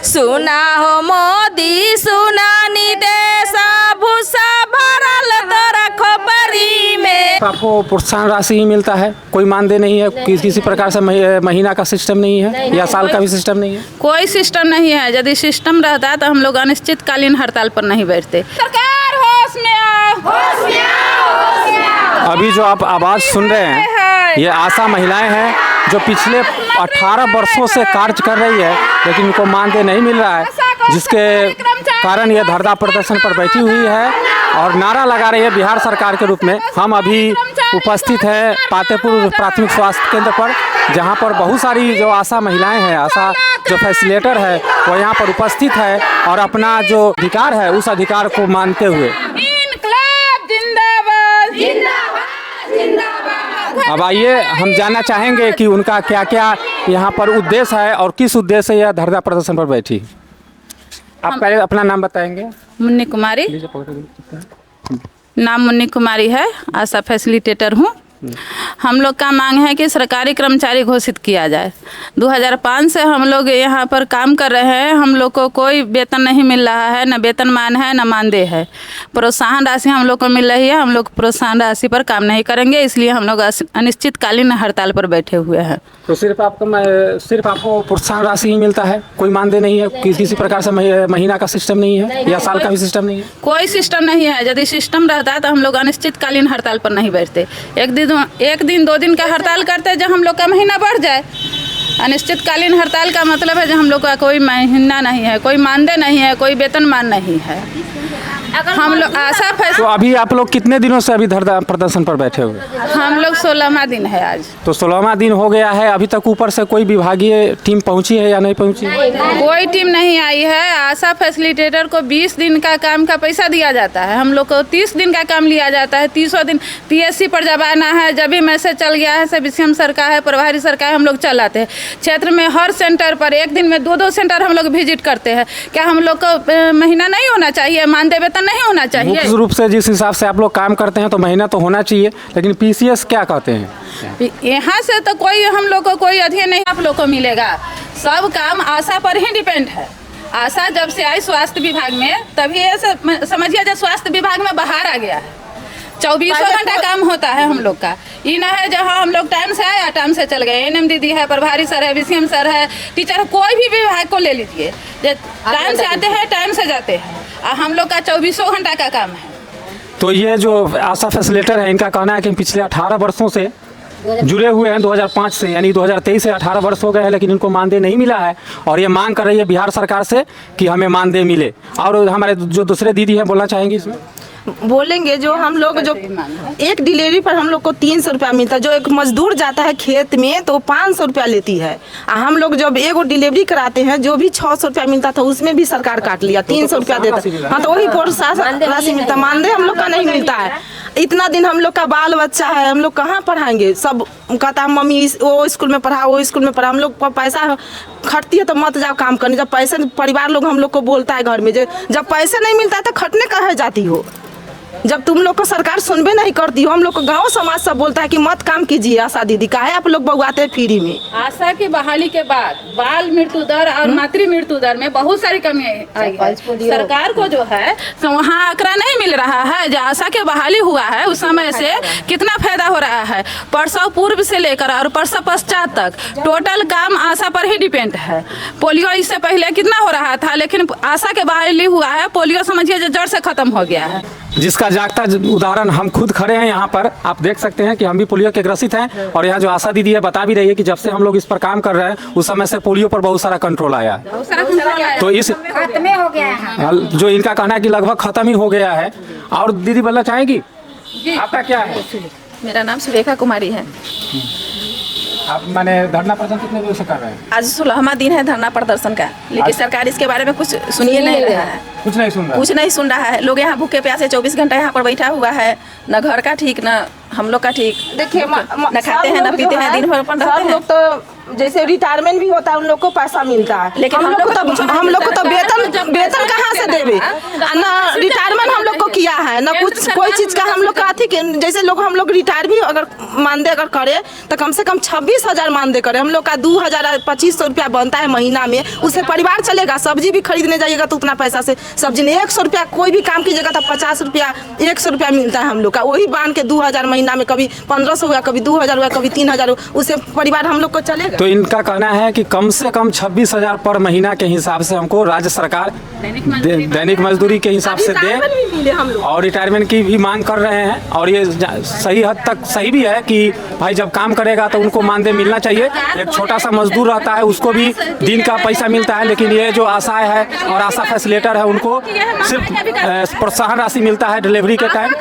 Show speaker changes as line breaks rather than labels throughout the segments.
सुना हो मोदी सुना निदेश भूसा भरल तोरा खोपरी में।
आपको प्रोत्साहन राशि ही मिलता है, कोई मानदेय नहीं है, किसी प्रकार से महीना का सिस्टम नहीं है या साल का भी सिस्टम नहीं है?
कोई सिस्टम नहीं है। यदि सिस्टम रहता तो हम लोग अनिश्चितकालीन हड़ताल पर नहीं बैठते। सरकार होश में आओ, होश में आओ, होश में आओ।
अभी जो आप आवाज़ सुन रहे हैं ये आशा महिलाएं हैं जो पिछले 18 वर्षों से कार्य कर रही है, लेकिन इनको मानदेय नहीं मिल रहा है, जिसके कारण ये धरना प्रदर्शन पर बैठी हुई है और नारा लगा रही है बिहार सरकार के रूप में। हम अभी उपस्थित हैं पातेपुर प्राथमिक स्वास्थ्य केंद्र पर, जहां पर बहुत सारी जो आशा महिलाएं हैं, आशा जो फैसिलिटेटर है वो यहां पर उपस्थित है और अपना जो अधिकार है उस अधिकार को मानते हुए।
इनकलाब जिंदाबाद, जिंदाबाद, जिंदाबाद।
अब आइए हम जानना चाहेंगे कि उनका क्या क्या यहाँ पर उद्देश्य है और किस उद्देश्य से यह धरना प्रदर्शन पर बैठी। आप पहले अपना नाम बताएंगे।
मुन्नी कुमारी, नाम मुन्नी कुमारी है, आशा फैसिलिटेटर हूँ। हम लोग का मांग है कि सरकारी कर्मचारी घोषित किया जाए। 2005 से हम लोग यहाँ पर काम कर रहे हैं, हम लोग को कोई वेतन नहीं मिल रहा है, न वेतनमान है न मानदेय है। प्रोत्साहन राशि हम लोग को मिल रही है, हम लोग प्रोत्साहन राशि पर काम नहीं करेंगे, इसलिए हम लोग अनिश्चितकालीन हड़ताल पर बैठे हुए हैं।
तो सिर्फ आपको प्रोत्साहन राशि ही मिलता है, कोई मानदेय नहीं है, किसी प्रकार से महीना का सिस्टम नहीं है या साल का भी सिस्टम नहीं है?
कोई सिस्टम नहीं है। यदि सिस्टम रहता तो हम लोग अनिश्चितकालीन हड़ताल पर नहीं बैठते। एक दिन 2 दिन का हड़ताल करते जब हम लोग का महीना बढ़ जाए। अनिश्चितकालीन हड़ताल का मतलब है जब हम लोग का कोई महीना नहीं है, कोई मानदेय नहीं है, कोई वेतनमान नहीं है। हम लोग आशा
तो अभी आप लोग कितने दिनों से अभी धरना प्रदर्शन पर बैठे हुए?
हम लोग 16वां दिन है आज।
तो 16वां दिन हो गया है, अभी तक ऊपर से कोई विभागीय टीम पहुंची है या नहीं पहुंची?
कोई टीम नहीं आई है। आशा फैसिलिटेटर को 20 दिन का काम का पैसा दिया जाता है, हम लोग को 30 दिन का काम लिया जाता है। 30 दिन PSC पर जब आना है, जब भी मैसेज चल गया है, सब BCM सर का है, प्रभारी सर का है, हम लोग चल आते हैं। क्षेत्र में हर सेंटर पर एक दिन में 2-2 सेंटर हम लोग विजिट करते हैं। क्या हम लोग को महीना नहीं होना चाहिए, मानदेय वेतन नहीं होना चाहिए?
मुख्य रूप से जिस हिसाब से आप लोग काम करते हैं तो महीना तो होना चाहिए, लेकिन PCS क्या कहते हैं?
यहाँ से तो कोई हम लोग को कोई अध्ययन नहीं आप लोग को मिलेगा। सब काम आशा पर ही डिपेंड है। आशा जब से आई स्वास्थ्य विभाग में, तभी ऐसे समझिए जब स्वास्थ्य विभाग में बाहर आ गया है। 24 घंटा काम होता है हम लोग का। ये ना है जहाँ हम लोग टाइम से आए टाइम से चल गए। NM दीदी है, प्रभारी सर है, BCM सर है, टीचर, कोई भी विभाग को ले लीजिए, टाइम से आते हैं टाइम से जाते हैं। हम लोग का 24 घंटा का काम है।
तो ये जो आशा फैसिलिटेटर है इनका कहना है कि पिछले 18 वर्षों से जुड़े हुए हैं, 2005 से, यानी 2023 से 18 वर्ष हो गए हैं, लेकिन इनको मानदेय नहीं मिला है और ये मांग कर रही है बिहार सरकार से कि हमें मानदेय मिले। और हमारे जो दूसरे दीदी हैं बोलना चाहेंगे इसमें?
बोलेंगे जो हम लोग जो एक डिलीवरी पर हम लोग को 300 रुपया मिलता है। जो एक मजदूर जाता है खेत में तो 500 रुपया लेती है। हम लोग जब एगो डिलीवरी कराते हैं जो भी 600 रुपया मिलता था उसमें भी सरकार काट लिया, 300 रुपया देता। हाँ, तो वही प्रोत्साहन राशि मिलता, मानदेय हम लोग का नहीं मिलता है। इतना दिन हम लोग का बाल बच्चा है, हम लोग कहाँ पढ़ाएंगे? सब कहता है मम्मी वो स्कूल में पढ़ाओ, वो स्कूल में पढ़ाओ। हम लोग को पैसा खटती है तो मत जाओ काम करने। जब पैसे परिवार लोग हम लोग को बोलता है घर में, जब पैसे नहीं मिलता है तो खटने कहाँ जाती हो? जब तुम लोग को सरकार सुनबे नहीं करती हो, हम लोग को गांव समाज सब बोलता है कि मत काम कीजिए। आशा दीदी का है आप लोग बगवाते हैं फ्री में।
आशा की बहाली के बाद बाल मृत्यु दर और मातृ मृत्यु दर में बहुत सारी कमी आई है। सरकार को जो है तो वहाँ आंकड़ा नहीं मिल रहा है। जो आशा के बहाली हुआ है उस समय से कितना फायदा हो रहा है। प्रसव पूर्व से लेकर और प्रसव पश्चात तक टोटल काम आशा पर ही डिपेंड है। पोलियो इससे पहले कितना हो रहा था, लेकिन आशा के बहाली हुआ है। पोलियो समझिए जो जड़ से खत्म हो गया है,
जिसका जागता उदाहरण हम खुद खड़े हैं यहाँ पर। आप देख सकते हैं कि हम भी पोलियो के ग्रसित हैं और यहाँ जो आशा दीदी है बता भी रही है कि जब से हम लोग इस पर काम कर रहे हैं उस समय से पोलियो पर बहुत सारा कंट्रोल आया है। तो इस
खत्म हो गया है,
जो इनका कहना है कि लगभग खत्म ही हो गया है। और दीदी बोलना चाहेंगी, आपका क्या है?
मेरा नाम सुरेखा कुमारी है।
आप मैंने धरना प्रदर्शन कितने दिनों से कर रहे हैं?
आज 16वां दिन है धरना प्रदर्शन का, लेकिन सरकार इसके बारे में कुछ सुनिए नहीं रहा है।
कुछ नहीं सुन रहा,
कुछ नहीं सुन रहा है। लोग यहाँ भूखे प्यासे 24 घंटा यहाँ पर बैठा हुआ है। न घर का ठीक, न हम लोग का ठीक।
देखिए
न खाते हैं न पीते हैं, दिन भर अपन रहते हैं।
तो जैसे रिटायरमेंट भी होता है उन लोग को पैसा मिलता है,
लेकिन
हम लोग को तो वेतन कहाँ से देवे? न रिटायरमेंट हम लोग को किया है, न कुछ कोई चीज का हम लोग का थी। जैसे लोग हम लोग रिटायर भी अगर मानदेय अगर करे तो कम से कम 26,000 मानदेय करे। हम लोग का 2,000-2,500 रुपया बनता है महीना में, उससे परिवार चलेगा। सब्जी भी खरीदने जाइएगा तो उतना पैसा से सब्जी नहीं, 100 रुपया कोई भी काम कीजिएगा तो 50 रुपया 100 रुपया मिलता है हम लोग का। वही बांध के 2,000 महीना में, कभी 1,500 हुआ, कभी 2,000 हुआ, कभी 3,000 हुआ, उससे परिवार हम लोग को चलेगा।
तो इनका कहना है कि कम से कम 26,000 पर महीना के हिसाब से हमको राज्य सरकार दैनिक मजदूरी के हिसाब से दे, और रिटायरमेंट की भी मांग कर रहे हैं। और ये सही हद तक सही भी है कि भाई जब काम करेगा तो उनको मानदेय मिलना चाहिए। एक छोटा सा मजदूर रहता है उसको भी दिन का पैसा मिलता है, लेकिन ये जो आशाएं है और आशा फैसिलिटेटर है उनको सिर्फ प्रोत्साहन राशि मिलता है डिलीवरी के टाइम,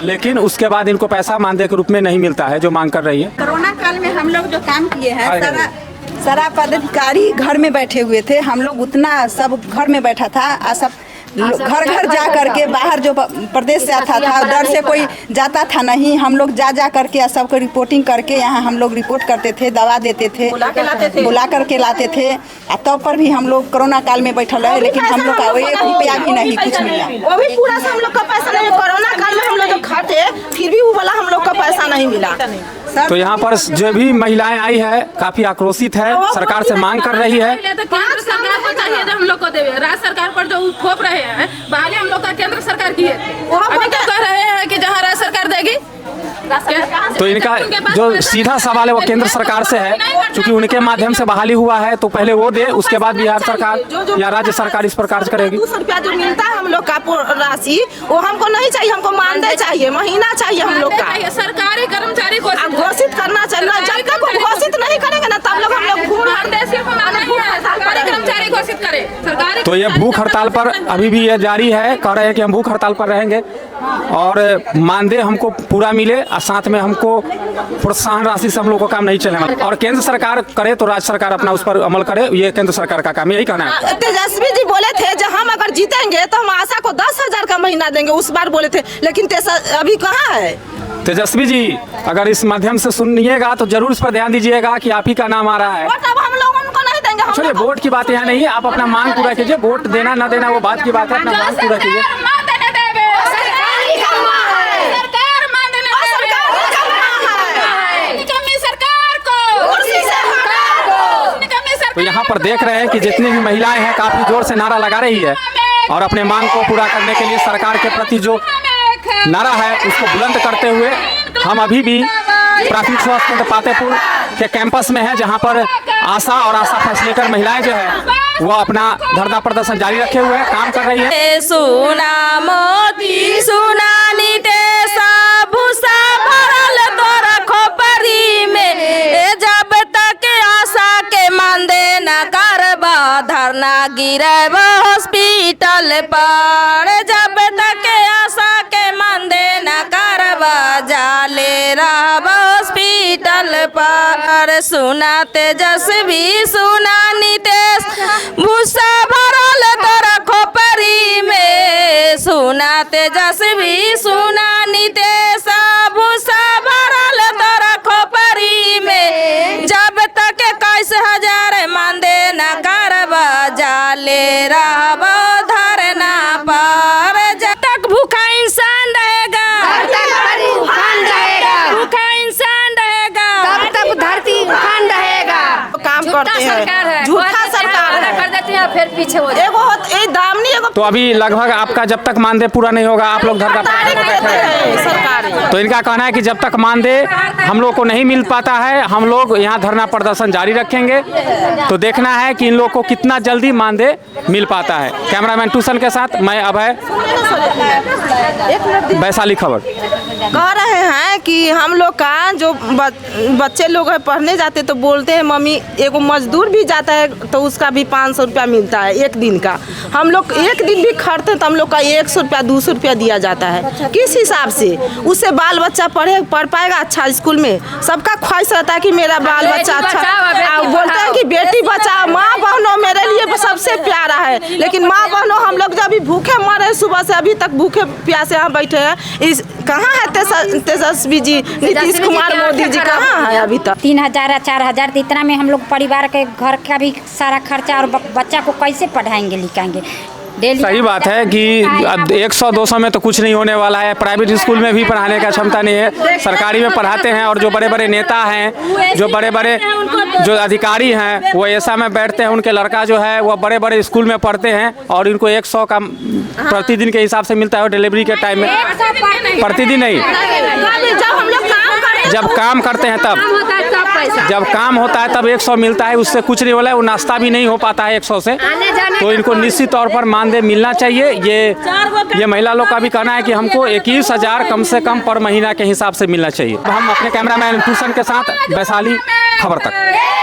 लेकिन उसके बाद इनको पैसा मानदेय के रूप में नहीं मिलता है जो मांग कर रही है।
कोरोना काल में हम लोग जो काम किए हैं, सारा पदाधिकारी घर में बैठे हुए थे। हम लोग उतना सब घर में बैठा था, सब घर घर जा करके, बाहर जो प्रदेश से आता था डर से कोई जाता था नहीं, हम लोग जा करके सबको रिपोर्टिंग करके यहाँ हम लोग रिपोर्ट करते थे, दवा देते थे, बुला करके लाते थे। तब पर भी हम लोग कोरोना काल में बैठल रहे, लेकिन हम लोग का 1 रुपया भी नहीं कुछ मिला।
वो भी पूरा से हम लोग का पैसा नहीं, कोरोना काल में हम लोग जो खाते फिर भी वो वाला हम लोग का पैसा नहीं मिला।
तो यहाँ पर जो भी महिलाएं आई है काफी आक्रोशित है, सरकार से मांग कर रही है।
केंद्र सरकार को चाहिए जो हम लोग को देवे, राज्य सरकार पर जो थोप रहे हैं बहाली हम लोग का केंद्र सरकार की है। अभी तो कह रहे हैं कि जहाँ राज्य सरकार देगी।
तो इनका जो सीधा सवाल है वो केंद्र सरकार से है, क्योंकि उनके माध्यम से बहाली हुआ है तो पहले वो दे, उसके बाद बिहार सरकार या राज्य सरकार इस पर कार्य करेगी।
200 रुपया जो मिलता है हम लोग का राशि, वो हमको नहीं चाहिए, हमको मानदेय चाहिए, महीना चाहिए हम लोग का।
सरकारी कर्मचारी को
घोषित करना चाहिए, जब तक वो घोषित नहीं करेंगे ना तब लोग हम लोग
कर्मचारी घोषित करे सरकारी।
तो ये भूख हड़ताल पर अभी भी ये जारी है, कह रहे हैं कि हम भूख हड़ताल पर रहेंगे और मानदेय हमको पूरा मिले और साथ में हमको प्रोत्साहन राशि से हम लोग को काम नहीं चलेगा। और केंद्र सरकार करे तो राज्य सरकार अपना उस पर अमल करे, ये केंद्र सरकार का काम, यही कहना है।
तेजस्वी जी बोले थे जब हम अगर जीतेंगे तो हम आशा को 10,000 का महीना देंगे, उस बार बोले थे, लेकिन अभी कहाँ है।
तेजस्वी जी अगर इस माध्यम से सुनिएगा तो जरूर इस पर ध्यान दीजिएगा कि आप ही का नाम आ रहा है।
वोट अब हम लोग उनको नहीं देंगे।
चलिए वोट की बात यहाँ नहीं है, आप अपना मांग पूरा कीजिए, वोट देना ना देना वो बात की बात है, अपना मांग पूरा कीजिए। तो यहाँ पर देख रहे हैं कि जितनी भी महिलाएं हैं काफी जोर से नारा लगा रही है और अपने मांग को पूरा करने के लिए सरकार के प्रति जो नारा है उसको बुलंद करते हुए हम अभी भी प्राथमिक स्वास्थ्य केंद्र पातेपुर के कैंपस में है, जहाँ पर आशा और आशा फैसिलिटेटर महिलाएं जो है वो अपना धरना प्रदर्शन जारी रखे हुए काम कर रही है।
सुना मोदी सुना नीतेश भूसा भरल तोरा खोपरी में, जब तक आशा के मानदेय न करबा धरना गिरब हॉस्पिटल पर, जब तक आशा के मानदेय न करबा जाले रहब हॉस्पिटल पर। सुना तेजस्वी सुना नीतेश भूसा भरल तोरा खोपरी में, सुना तेजस्वी सुना नीतेश भूसा भरल तोरा खोपरी में, जब तक 21,000 मानदेय न करबा जाले रहब धरना पर, जब तक भूखा इंसान रहेगा भूखा इंसान रहेगा
तब तक धरती उफान रहेगा।
काम करते हैं, झूठा सरकार है,
कर देते हैं फिर पीछे हो जाए।
एगो दामनी एगो।
तो अभी लगभग आपका जब तक मानदेय पूरा नहीं होगा आप लोग धरना
सरकार।
तो इनका कहना है कि जब तक मानदेय हम लोग को नहीं मिल पाता है हम लोग यहाँ धरना प्रदर्शन जारी रखेंगे। तो देखना है कि इन लोग को कितना जल्दी मानदेय मिल पाता है। कैमरामैन टूसन के साथ मैं अभय, वैशाली खबर।
कह रहे हैं कि हम लोग का जो बच्चे लोग है पढ़ने जाते तो बोलते हैं मम्मी एगो मजदूर भी जाता है तो उसका भी 500 रुपया मिलता है एक दिन का। हम लोग एक दिन भी खटते हैं तो हम लोग का 100 रुपया 200 रुपया दिया जाता है। किस हिसाब से उससे बाल बच्चा पढ़ पाएगा अच्छा स्कूल में? सबका ख्वाहिश रहता है कि मेरा बाल बच्चा अच्छा, बोलते हैं कि बेटी बचाओ, माँ बहनों मेरे लिए सबसे प्यारा है, लेकिन माँ बहनों हम लोग जब भी भूखे मरे सुबह से अभी तक भूखे प्यासे यहाँ बैठे हैं। इस कहाँ है तेजस्वी जी, नीतीश कुमार मोदी जी कहाँ है अभी तक?
3,000 4,000 इतना में हम लोग परिवार के घर का भी सारा खर्चा और बच्चा को कैसे पढ़ाएंगे लिखाएंगे? डेली
सही बात है कि अब 100-200 में तो कुछ नहीं होने वाला है। प्राइवेट स्कूल में भी पढ़ाने का क्षमता नहीं है, सरकारी में पढ़ाते हैं। और जो बड़े बड़े नेता हैं, जो बड़े बड़े जो अधिकारी हैं, वो ऐसा में बैठते हैं, उनके लड़का जो है वो बड़े बड़े स्कूल में पढ़ते हैं और इनको 100 का प्रतिदिन के हिसाब से मिलता है। डिलीवरी के टाइम में प्रतिदिन नहीं, जब काम करते हैं तब, जब काम होता है तब 100 मिलता है, उससे कुछ नहीं हो रहा है। वो नाश्ता भी नहीं हो पाता है 100 से। तो इनको निश्चित तौर पर मानदेय मिलना चाहिए। ये महिला लोग का भी कहना है कि हमको 21,000 कम से कम पर महीना के हिसाब से मिलना चाहिए। हम अपने कैमरामैन भूषण के साथ वैशाली खबर तक।